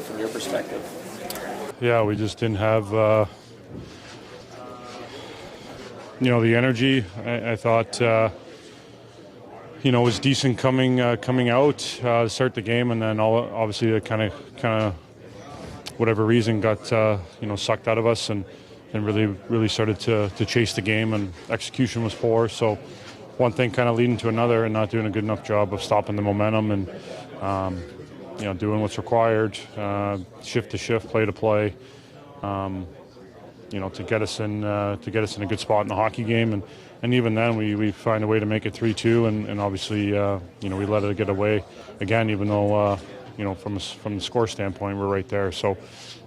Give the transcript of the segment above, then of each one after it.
from your perspective? Yeah, we just didn't have, the energy. I thought, it was decent coming out to start the game, and then obviously it kind of, whatever reason, got sucked out of us, and really started to chase the game, and execution was poor. So one thing kind of leading to another, and not doing a good enough job of stopping the momentum and doing what's required, shift to shift, play to play, to get us in a good spot in the hockey game, and even then we find a way to make it 3-2, and obviously we let it get away again, even though from the score standpoint we're right there. So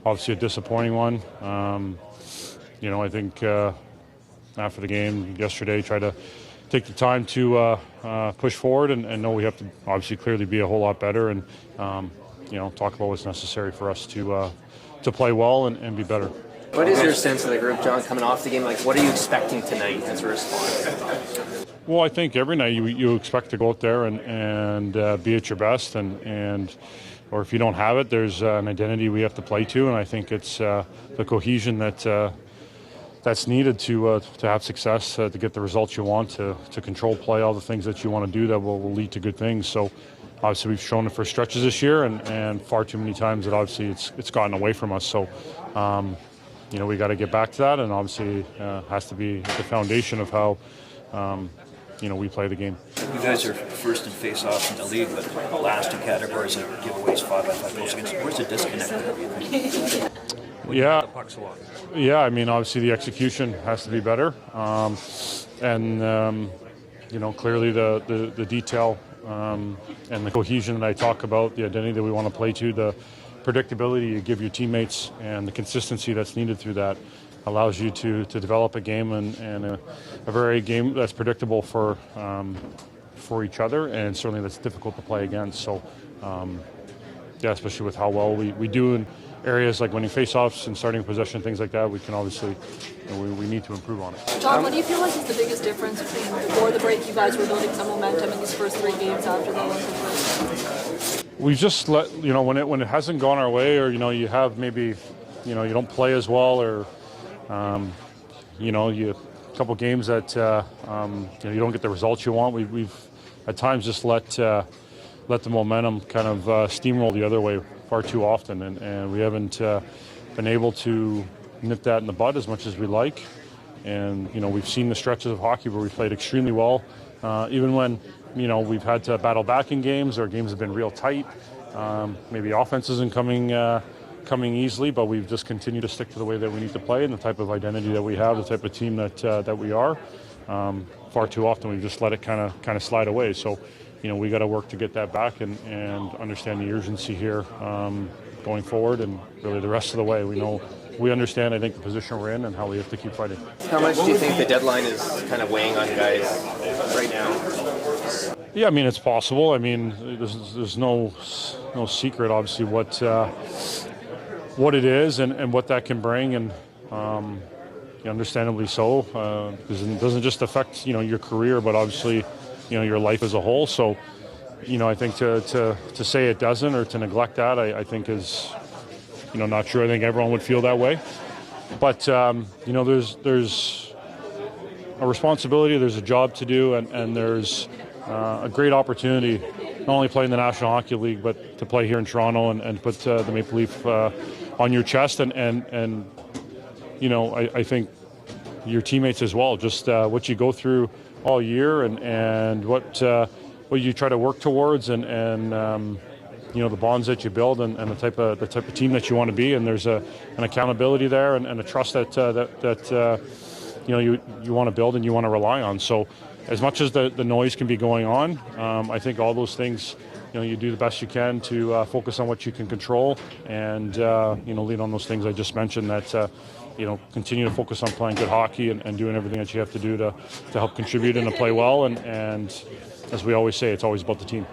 obviously a disappointing one. I think after the game yesterday, try to take the time to push forward and know we have to obviously clearly be a whole lot better, and talk about what's necessary for us to play well and be better. What is your sense of the group, John, coming off the game? Like, what are you expecting tonight as a response? Well, I think every night you expect to go out there and be at your best, and or if you don't have it, there's an identity we have to play to, and I think it's the cohesion that's needed to have success, to get the results you want, to control play, all the things that you want to do that will lead to good things. So obviously we've shown it for stretches this year, and far too many times that obviously it's gotten away from us. So we got to get back to that, and obviously has to be the foundation of how we play the game. You guys are first in face-offs in the league, but the last two categories are giveaways, 5-on-5 goals against. Where's the disconnect there, do you think? Yeah, obviously the execution has to be better, and clearly the detail and the cohesion that I talk about, the identity that we want to play to, the predictability you give your teammates, and the consistency that's needed through that allows you to develop a game and a very game that's predictable for each other, and certainly that's difficult to play against. So especially with how well we do in areas like winning face-offs and starting possession, things like that, we can obviously, we need to improve on it. John, what do you feel like is the biggest difference between before the break you guys were building some momentum in these first 3 games after the Olympic break? We've just let, when it hasn't gone our way, or, you have maybe, you don't play as well, or, a couple games that, you don't get the results you want. We've at times just let the momentum kind of steamroll the other way far too often, and we haven't been able to nip that in the bud as much as we like. And we've seen the stretches of hockey where we played extremely well, even when we've had to battle back in games, or games have been real tight. Maybe offense isn't coming easily, but we've just continued to stick to the way that we need to play and the type of identity that we have, the type of team that we are. Far too often we've just let it kind of slide away. So we got to work to get that back and understand the urgency here going forward, and really the rest of the way. We understand, I think, the position we're in and how we have to keep fighting. How much do you think the deadline is kind of weighing on you guys right now? Yeah, it's possible. There's no secret, obviously, what it is and what that can bring, and understandably so, because it doesn't just affect your career, but obviously your life as a whole. So I think to say it doesn't, or to neglect that, I think is not true. I think everyone would feel that way, but there's a responsibility, there's a job to do, and there's a great opportunity, not only play in the National Hockey League, but to play here in Toronto and put the Maple Leaf on your chest, and I think your teammates as well, just what you go through all year, and what you try to work towards, and the bonds that you build, and the type of team that you want to be. And there's an accountability there, and a trust that you want to build and you want to rely on. So as much as the noise can be going on, I think all those things, you do the best you can to focus on what you can control, and lean on those things I just mentioned, that continue to focus on playing good hockey and doing everything that you have to do to help contribute and to play well, and as we always say, it's always about the team.